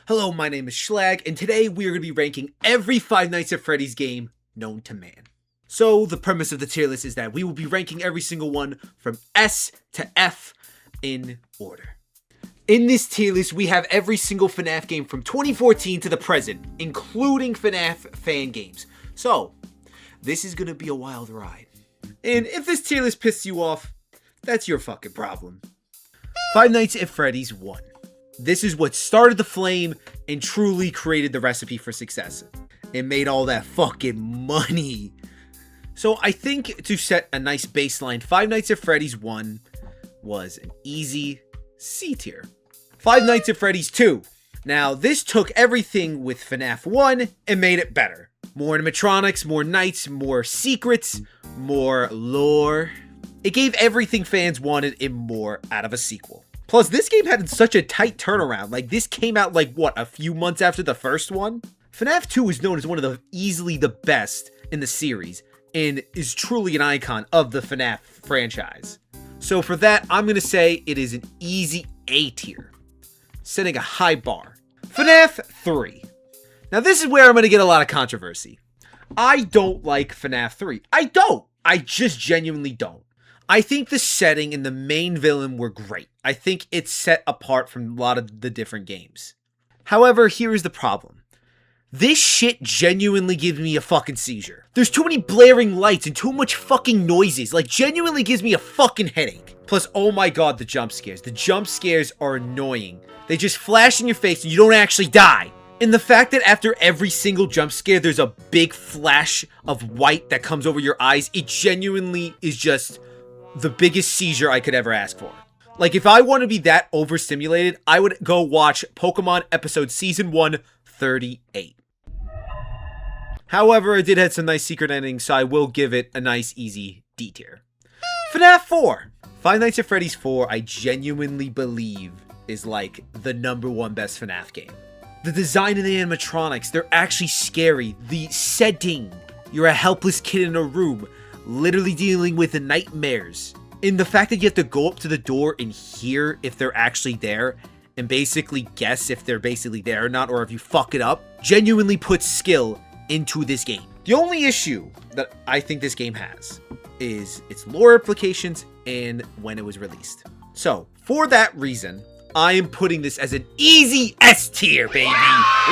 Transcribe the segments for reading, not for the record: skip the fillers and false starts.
Hello, my name is Schlagg, and today we are going to be ranking every Five Nights at Freddy's game known to man. So, the premise of the tier list is that we will be ranking every single one from S to F in order. In this tier list, we have every single FNAF game from 2014 to the present, including FNAF fan games. So, this is going to be a wild ride. And if this tier list pisses you off, that's your fucking problem. Five Nights at Freddy's 1. This is what started the flame and truly created the recipe for success. It made all that fucking money. So I think to set a nice baseline, Five Nights at Freddy's 1 was an easy C tier. Five Nights at Freddy's 2. Now this took everything with FNAF 1 and made it better. More animatronics, more nights, more secrets, more lore. It gave everything fans wanted and more out of a sequel. Plus, this game had such a tight turnaround. Like, this came out, like, what, a few months after the first one? FNAF 2 is known as one of the easily the best in the series, and is truly an icon of the FNAF franchise. So for that, I'm going to say it is an easy A tier, setting a high bar. FNAF 3. Now, this is where I'm going to get a lot of controversy. I don't like FNAF 3. I don't. I just genuinely don't. I think the setting and the main villain were great. I think it's set apart from a lot of the different games. However, here is the problem. This shit genuinely gives me a fucking seizure. There's too many blaring lights and too much fucking noises. Like, genuinely gives me a fucking headache. Plus, oh my god, the jump scares. The jump scares are annoying. They just flash in your face and you don't actually die. And the fact that after every single jump scare, there's a big flash of white that comes over your eyes, it genuinely is just the biggest seizure I could ever ask for. Like, if I want to be that overstimulated, I would go watch Pokemon episode season 1, 38. However, it did have some nice secret endings, so I will give it a nice, easy D tier. FNAF 4. Five Nights at Freddy's 4, I genuinely believe, is like the #1 best FNAF game. The design and the animatronics, they're actually scary. The setting, you're a helpless kid in a room, literally dealing with the nightmares. And the fact that you have to go up to the door and hear if they're actually there, and basically guess if they're basically there or not, or if you fuck it up, genuinely puts skill into this game. The only issue that I think this game has is its lore implications and when it was released. So, for that reason, I am putting this as an easy S tier, baby.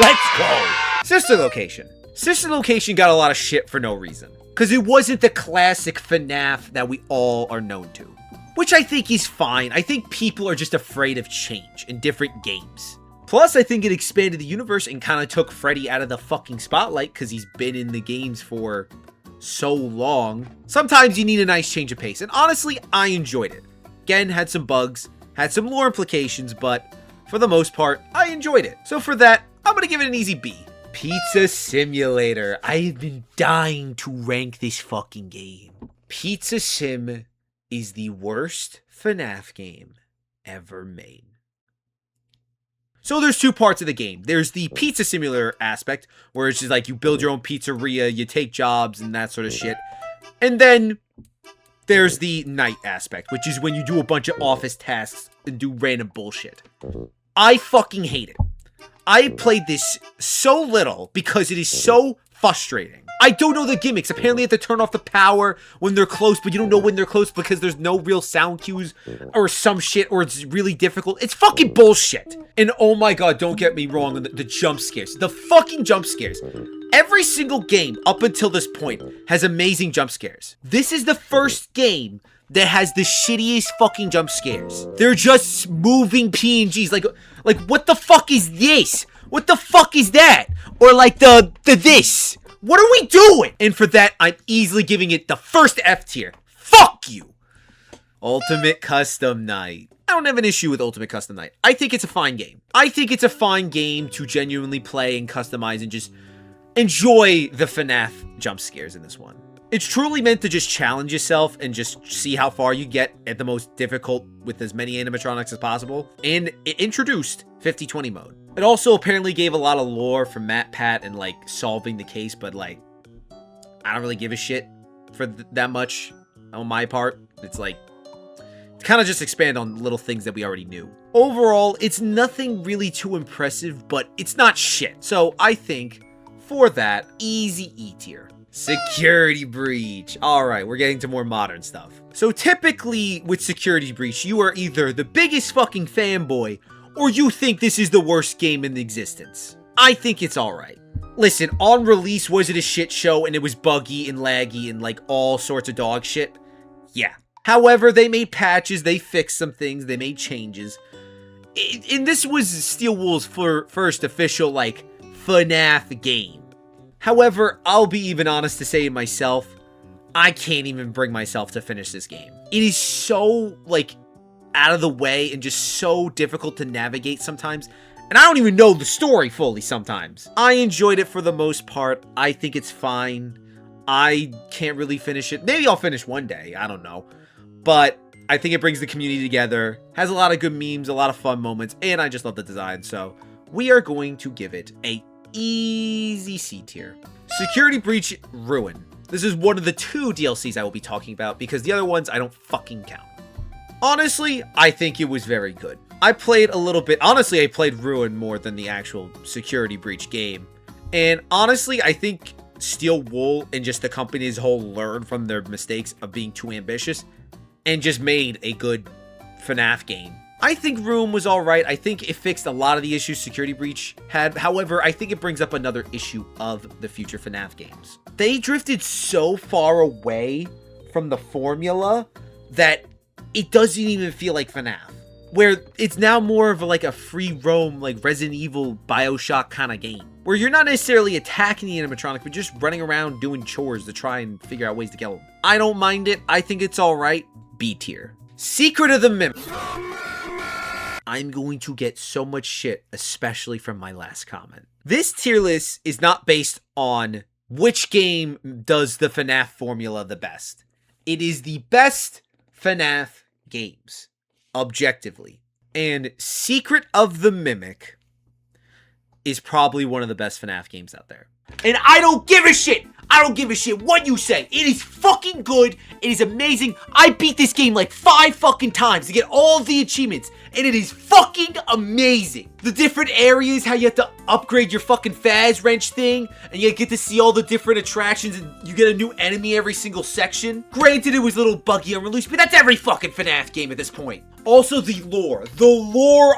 Let's go. Sister Location. Sister Location got a lot of shit for no reason. Because it wasn't the classic FNAF that we all are known to. Which I think is fine. I think people are just afraid of change in different games. Plus, I think it expanded the universe and kind of took Freddy out of the fucking spotlight because he's been in the games for so long. Sometimes you need a nice change of pace. And honestly, I enjoyed it. Again, had some bugs, had some lore implications, but for the most part, I enjoyed it. So for that, I'm going to give it an easy B. Pizza Simulator. I've been dying to rank this fucking game. Pizza Sim is the worst FNAF game ever made. So there's two parts of the game. There's the pizza simulator aspect, where it's just like you build your own pizzeria, you take jobs and that sort of shit. And then there's the night aspect, which is when you do a bunch of office tasks and do random bullshit. I fucking hate it. I played this so little because it is so frustrating. I don't know the gimmicks. Apparently you have to turn off the power when they're close, but you don't know when they're close because there's no real sound cues or some shit, or it's really difficult. It's fucking bullshit. And oh my god, don't get me wrong, the jump scares. The fucking jump scares. Every single game up until this point has amazing jump scares. This is the first game that has the shittiest fucking jump scares. They're just moving PNGs. Like what the fuck is this? What the fuck is that? Or like the this. What are we doing? And for that, I'm easily giving it the first F tier. Fuck you. Ultimate Custom Night. I don't have an issue with Ultimate Custom Night. I think it's a fine game. I think it's a fine game to genuinely play and customize and just enjoy the FNAF jump scares in this one. It's truly meant to just challenge yourself and just see how far you get at the most difficult with as many animatronics as possible. And it introduced 50-20 mode. It also apparently gave a lot of lore from Matt Pat and like solving the case, but like, I don't really give a shit for that much on my part. It's like, kind of just expand on little things that we already knew. Overall, it's nothing really too impressive, but it's not shit. So I think, for that, easy E tier. Security breach. Alright, we're getting to more modern stuff. So typically, with security breach, you are either the biggest fucking fanboy, or you think this is the worst game in existence. I think it's alright. Listen, on release, was it a shit show and it was buggy and laggy and like all sorts of dog shit? Yeah. However, they made patches, they fixed some things, they made changes. And this was Steel Wool's first official, like, FNAF game. However, I'll be even honest to say myself, I can't even bring myself to finish this game. It is so, like, out of the way and just so difficult to navigate sometimes. And I don't even know the story fully sometimes. I enjoyed it for the most part. I think it's fine. I can't really finish it. Maybe I'll finish one day. I don't know. But I think it brings the community together. Has a lot of good memes, a lot of fun moments. And I just love the design. So we are going to give it a easy C tier. Security Breach Ruin. This is one of the 2 DLCs I will be talking about because the other ones I don't fucking count. Honestly, I think it was very good. I played a little bit. Honestly, I played Ruin more than the actual Security Breach game. And honestly, I think Steel Wool and just the company as a whole learned from their mistakes of being too ambitious and just made a good FNAF game. I think Ruin was alright. I think it fixed a lot of the issues Security Breach had. However, I think it brings up another issue of the future FNAF games. They drifted so far away from the formula that it doesn't even feel like FNAF. Where it's now more of like a free roam, like Resident Evil, Bioshock kind of game. Where you're not necessarily attacking the animatronic, but just running around doing chores to try and figure out ways to kill them. I don't mind it. I think it's alright. B tier. Secret of the Mimic. I'm going to get so much shit, especially from my last comment. This tier list is not based on which game does the FNAF formula the best. It is the best FNAF games, objectively. And Secret of the Mimic is probably one of the best FNAF games out there. And I don't give a shit! I don't give a shit what you say. It is fucking good. It is amazing. I beat this game like 5 fucking times to get all the achievements. And it is fucking amazing. The different areas, how you have to upgrade your fucking Faz wrench thing. And you get to see all the different attractions. And you get a new enemy every single section. Granted, it was a little buggy on release, but that's every fucking FNAF game at this point. Also, the lore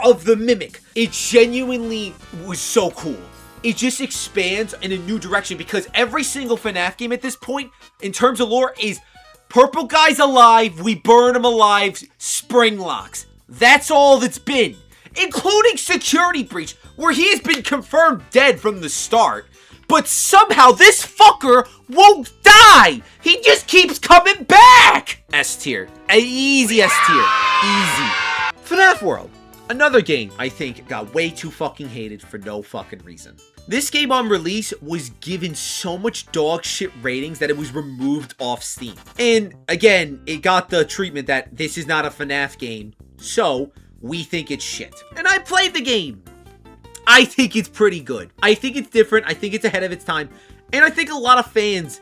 of the Mimic. It genuinely was so cool. It just expands in a new direction because every single FNAF game at this point, in terms of lore, is purple guy's alive, we burn him alive, spring locks. That's all that's been. Including Security Breach, where he has been confirmed dead from the start. But somehow this fucker won't die! He just keeps coming back! S tier. Easy S tier. Easy. FNAF World. Another game, I think, got way too fucking hated for no fucking reason. This game on release was given so much dog shit ratings that it was removed off Steam. And again, it got the treatment that this is not a FNAF game, so we think it's shit. And I played the game. I think it's pretty good. I think it's different. I think it's ahead of its time. And I think a lot of fans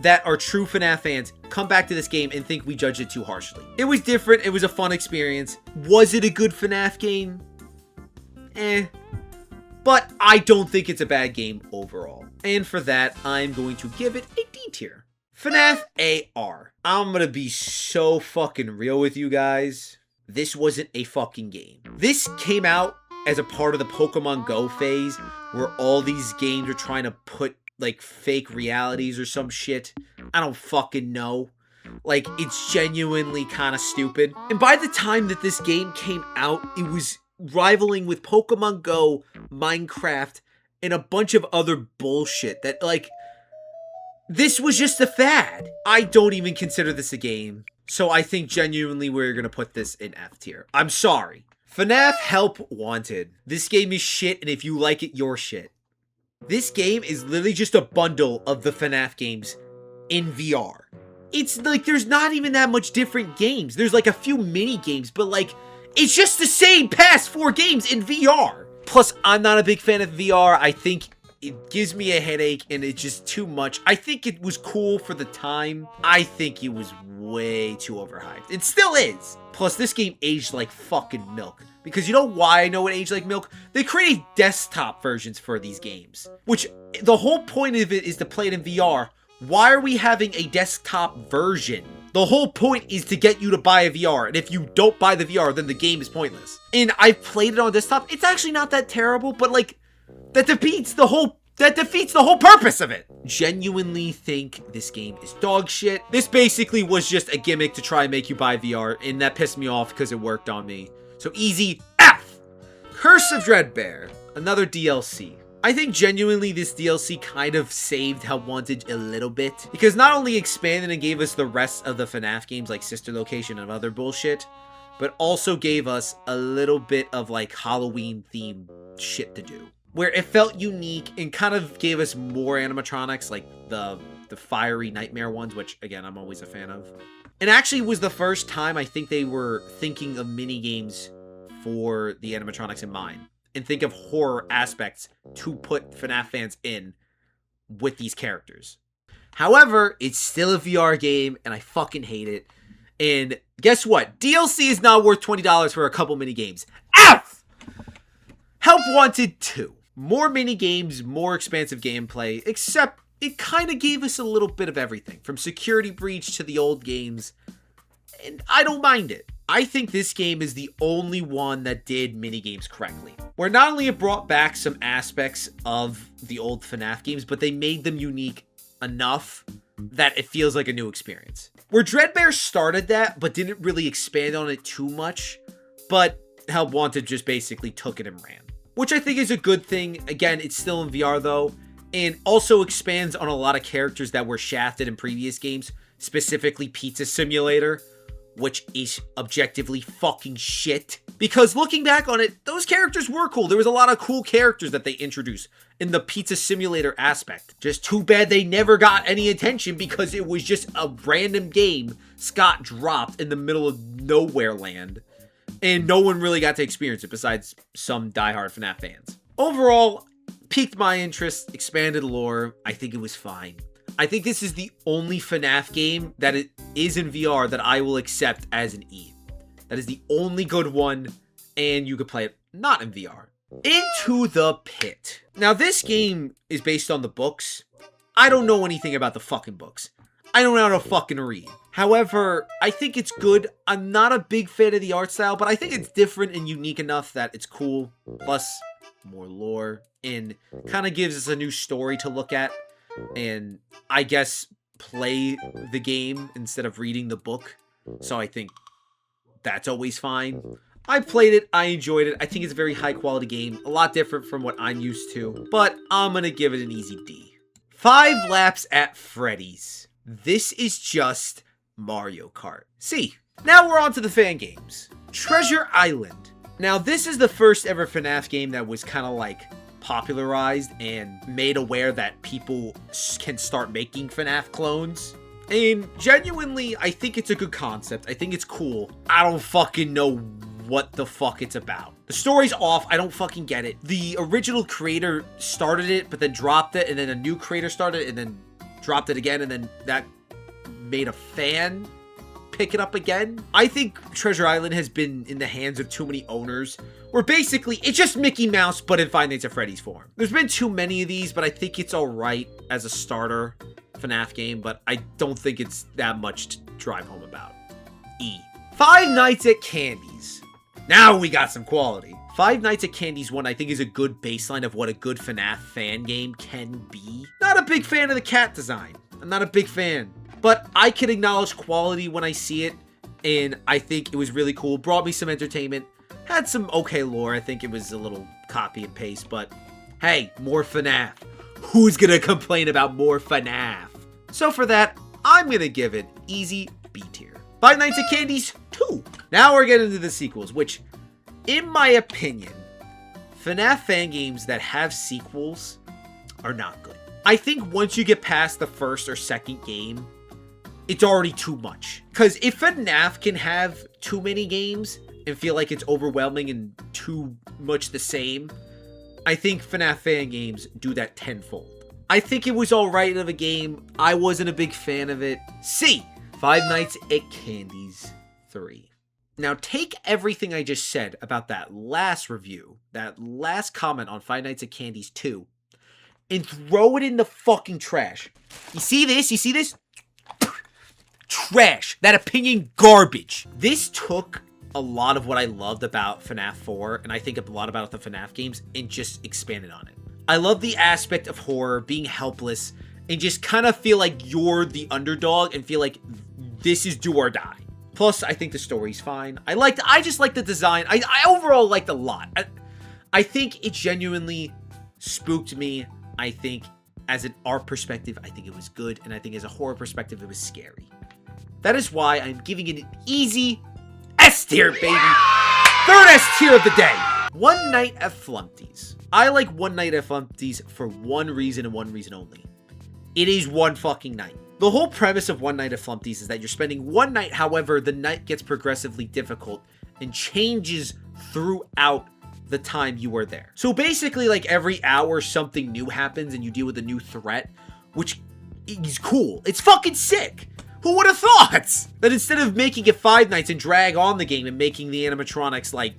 that are true FNAF fans come back to this game and think we judged it too harshly. It was different. It was a fun experience. Was it a good FNAF game? But I don't think it's a bad game overall. And for that, I'm going to give it a D tier. Fnaf AR. I'm gonna be so fucking real with you guys. This wasn't a fucking game. This came out as a part of the Pokemon Go phase, where all these games are trying to put like fake realities or some shit. I don't fucking know. Like, it's genuinely kind of stupid. And by the time that this game came out, it was rivaling with Pokemon Go, Minecraft, and a bunch of other bullshit that, like, this was just a fad. I don't even consider this a game. So I think genuinely we're gonna put this in F tier. I'm sorry. FNAF Help Wanted. This game is shit, and if you like it, you're shit. This game is literally just a bundle of the FNAF games in VR. It's like, there's not even that much different games. There's like a few mini games, but like, it's just the same past 4 games in VR. Plus, I'm not a big fan of VR. I think it gives me a headache and it's just too much. I think it was cool for the time. I think it was way too overhyped. It still is. Plus, this game aged like fucking milk. Because you know why I know it aged like milk? They created desktop versions for these games. Which, the whole point of it is to play it in VR. Why are we having a desktop version? The whole point is to get you to buy a VR. And if you don't buy the VR, then the game is pointless. And I've played it on desktop. It's actually not that terrible, but like, that defeats the whole purpose of it. Genuinely think this game is dog shit. This basically was just a gimmick to try and make you buy VR, and that pissed me off because it worked on me. So easy F. Curse of Dreadbear, another DLC. I think genuinely this DLC kind of saved Help Wanted a little bit, because not only expanded and gave us the rest of the FNAF games like Sister Location and other bullshit, but also gave us a little bit of like Halloween themed shit to do, where it felt unique and kind of gave us more animatronics, like the fiery nightmare ones, which again I'm always a fan of. And actually was the first time I think they were thinking of mini games for the animatronics in mind, and think of horror aspects to put FNAF fans in with these characters. However, it's still a VR game, and I fucking hate it. And guess what? DLC is not worth $20 for a couple mini games. F! Help Wanted 2. More mini games, more expansive gameplay, except it kind of gave us a little bit of everything, from Security Breach to the old games, and I don't mind it. I think this game is the only one that did minigames correctly, where not only it brought back some aspects of the old FNAF games, but they made them unique enough that it feels like a new experience. Where Dreadbear started that, but didn't really expand on it too much, but Help Wanted just basically took it and ran. Which I think is a good thing. Again, it's still in VR though, and also expands on a lot of characters that were shafted in previous games, specifically Pizza Simulator, which is objectively fucking shit. Because looking back on it, those characters were cool. There was a lot of cool characters that they introduced in the Pizza Simulator aspect. Just too bad they never got any attention because it was just a random game Scott dropped in the middle of nowhere land. And no one really got to experience it besides some diehard FNAF fans. Overall, piqued my interest, expanded lore. I think it was fine. I think this is the only FNAF game that it is in VR that I will accept as an E. That is the only good one, and you could play it not in VR. Into the Pit. Now, this game is based on the books. I don't know anything about the fucking books. I don't know how to fucking read. However, I think it's good. I'm not a big fan of the art style, but I think it's different and unique enough that it's cool. Plus, more lore, and kind of gives us a new story to look at. And I guess play the game instead of reading the book. So I think that's always fine. I played it. I enjoyed it. I think it's a very high quality game. A lot different from what I'm used to. But I'm going to give it an easy D. 5 Laps at Freddy's. This is just Mario Kart. C. Now we're on to the fan games. Treasure Island. Now this is the first ever FNAF game that was kind of like popularized and made aware that people can start making FNAF clones. And genuinely, I think it's a good concept. I think it's cool. I don't fucking know what the fuck it's about. The story's off. I don't fucking get it. The original creator started it, but then dropped it, and then a new creator started it, and then dropped it again, and then that made a fan pick it up again. I think Treasure Island has been in the hands of too many owners, where basically it's just Mickey Mouse but in Five Nights at Freddy's form. There's been too many of these, but I think it's alright as a starter FNAF game, but I don't think it's that much to drive home about. E. Five Nights at Candy's. Now we got some quality. Five Nights at Candy's one I think is a good baseline of what a good FNAF fan game can be. Not a big fan of the cat design. I'm not a big fan. But I can acknowledge quality when I see it, and I think it was really cool. Brought me some entertainment. Had some okay lore. I think it was a little copy and paste, but hey, more FNAF. Who's gonna complain about more FNAF? So for that, I'm gonna give it easy B tier. Five Nights at Candy's 2. Now we're getting into the sequels, which, in my opinion, FNAF fan games that have sequels are not good. I think once you get past the first or second game, it's already too much. Because if FNAF can have too many games and feel like it's overwhelming and too much the same, I think FNAF fan games do that tenfold. I think it was alright of a game. I wasn't a big fan of it. C. Five Nights at Candy's 3. Now take everything I just said about that last review, that last comment on Five Nights at Candy's 2, and throw it in the fucking trash. You see this? You see this? Trash. That opinion garbage. This took a lot of what I loved about Fnaf 4, and I think a lot about the Fnaf games, and just expanded on it. I love the aspect of horror, being helpless, and just kind of feel like you're the underdog and feel like this is do or die. Plus, I think the story's fine. I just like the design. I overall liked a lot. I think it genuinely spooked me. I think as an art perspective, I think it was good. And I think as a horror perspective, it was scary. That is why I'm giving it an easy S tier, baby. Third S tier of the day. One Night at Flumpty's. I like One Night at Flumpty's for one reason and one reason only. It is one fucking night. The whole premise of One Night at Flumpty's is that you're spending one night, however, the night gets progressively difficult and changes throughout the time you are there. So basically, like every hour, something new happens and you deal with a new threat, which is cool. It's fucking sick. Who would have thought that instead of making it 5 nights and drag on the game and making the animatronics like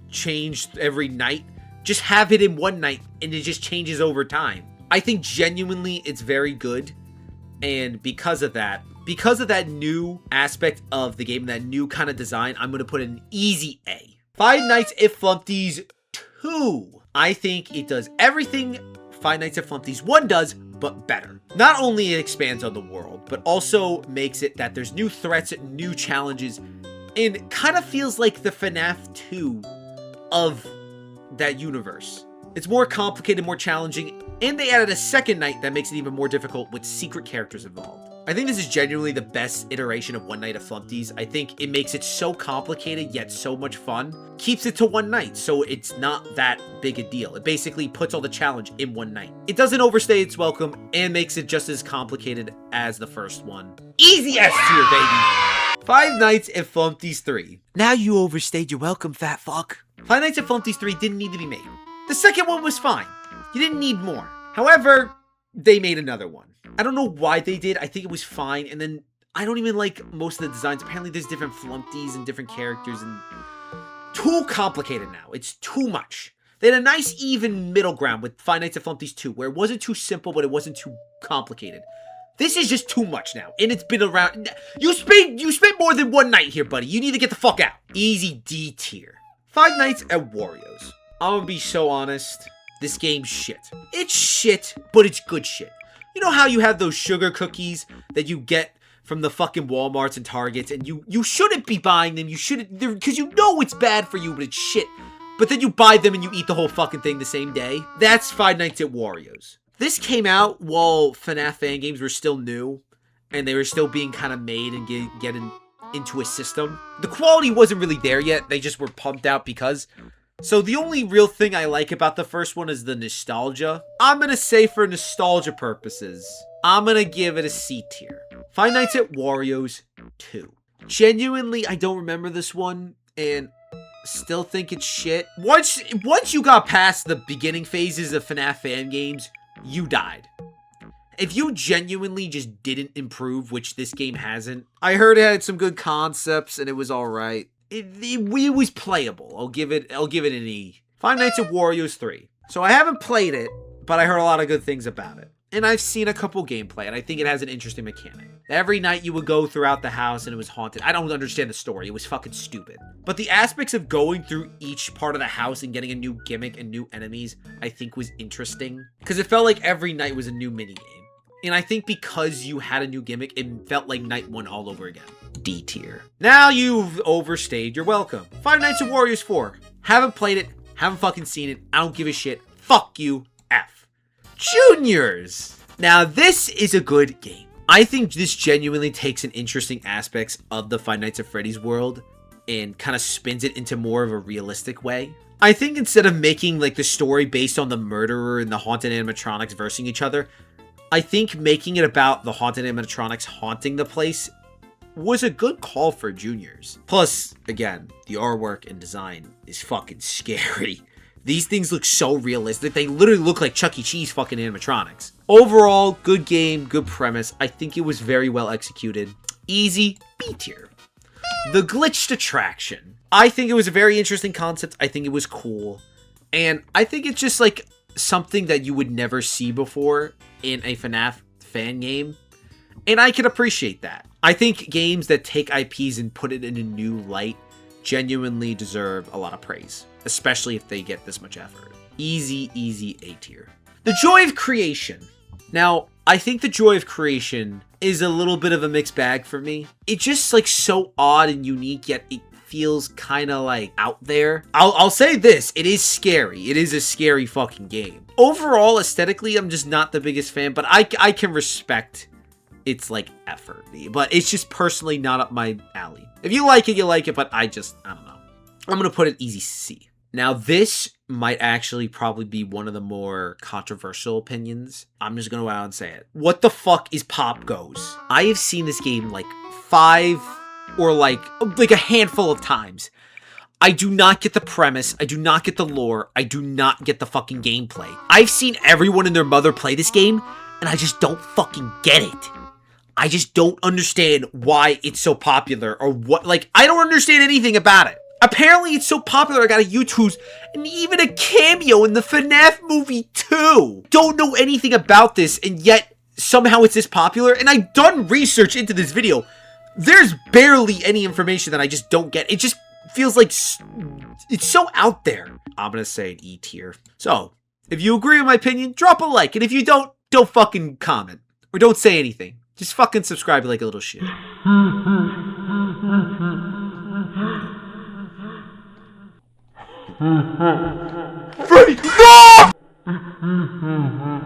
change every night, just have it in one night and it just changes over time. I think genuinely it's very good. And because of that new aspect of the game, that new kind of design, I'm going to put an easy A. Five Nights at Flumpty's 2. I think it does everything Five Nights at Flumpty's 1 does, but better. Not only it expands on the world, but also makes it that there's new threats, new challenges, and kind of feels like the FNAF 2 of that universe. It's more complicated, more challenging, and they added a second night that makes it even more difficult with secret characters involved. I think this is genuinely the best iteration of One Night at Flumpty's. I think it makes it so complicated yet so much fun. Keeps it to one night, so it's not that big a deal. It basically puts all the challenge in one night. It doesn't overstay its welcome and makes it just as complicated as the first one. Easy S tier, baby! Five Nights at Flumpty's 3. Now you overstayed your welcome, fat fuck. Five Nights at Flumpty's 3 didn't need to be made. The second one was fine. You didn't need more. However, they made another one. I don't know why they did. I think it was fine. And then I don't even like most of the designs. Apparently there's different Flumptys and different characters and too complicated now. It's too much. They had a nice even middle ground with Five Nights at Flumpty's 2 where it wasn't too simple, but it wasn't too complicated. This is just too much now. And it's been around. You spent more than one night here, buddy. You need to get the fuck out. Easy D tier. Five Nights at Wario's. I'm gonna be so honest. This game's shit. It's shit, but it's good shit. You know how you have those sugar cookies that you get from the fucking Walmarts and Targets, and you shouldn't be buying them. You shouldn't, because you know it's bad for you, but it's shit. But then you buy them and you eat the whole fucking thing the same day. That's Five Nights at Wario's. This came out while FNAF fan games were still new, and they were still being kind of made and getting into a system. The quality wasn't really there yet. They just were pumped out because. So the only real thing I like about the first one is the nostalgia. I'm gonna say for nostalgia purposes, I'm gonna give it a C tier. Five Nights at Wario's 2. Genuinely, I don't remember this one, and still think it's shit. Once you got past the beginning phases of FNAF fan games, you died. If you genuinely just didn't improve, which this game hasn't, I heard it had some good concepts and it was alright. It was playable. I'll give it an E. Five Nights at Wario's 3. So I haven't played it, but I heard a lot of good things about it. And I've seen a couple gameplay, and I think it has an interesting mechanic. Every night you would go throughout the house and it was haunted. I don't understand the story. It was fucking stupid. But the aspects of going through each part of the house and getting a new gimmick and new enemies, I think was interesting. Because it felt like every night was a new minigame. And I think because you had a new gimmick, it felt like night one all over again. D tier. Now you've overstayed your welcome. Five Nights at Wario's 4. Haven't played it. Haven't fucking seen it. I don't give a shit. Fuck you. F. Juniors. Now this is a good game. I think this genuinely takes an interesting aspects of the Five Nights at Freddy's world and kind of spins it into more of a realistic way. I think instead of making like the story based on the murderer and the haunted animatronics versing each other, I think making it about the haunted animatronics haunting the place was a good call for Juniors. Plus, again, the artwork and design is fucking scary. These things look so realistic. They literally look like Chuck E. Cheese fucking animatronics. Overall, good game, good premise. I think it was very well executed. Easy B tier. The glitched attraction. I think it was a very interesting concept. I think it was cool. And I think it's just like something that you would never see before in a FNAF fan game. And I can appreciate that. I think games that take IPs and put it in a new light genuinely deserve a lot of praise, especially if they get this much effort. Easy, easy A tier. The joy of creation. Now, I think the joy of creation is a little bit of a mixed bag for me. It's just like so odd and unique, yet it feels kind of like out there. I'll say this, it is scary. It is a scary fucking game. Overall, aesthetically, I'm just not the biggest fan, but I can respect its like effort. But it's just personally not up my alley. If you like it, you like it, but I don't know. I'm gonna put it easy C. Now, this might actually probably be one of the more controversial opinions. I'm just gonna go out and say it. What the fuck is Pop Goes? I have seen this game like 5 or like a handful of times. I do not get the premise. I do not get the lore. I do not get the fucking gameplay. I've seen everyone and their mother play this game, and I just don't fucking get it. I just don't understand why it's so popular or what, like, I don't understand anything about it. Apparently it's so popular I got a YouTube and even a cameo in the FNAF movie too. Don't know anything about this and yet somehow it's this popular, and I've done research into this video. There's barely any information that I just don't get. It just feels like it's so out there. I'm gonna say an E tier. So, if you agree with my opinion, drop a like, and if you don't fucking comment. Or don't say anything. Just fucking subscribe like a little shit. Freddy, no!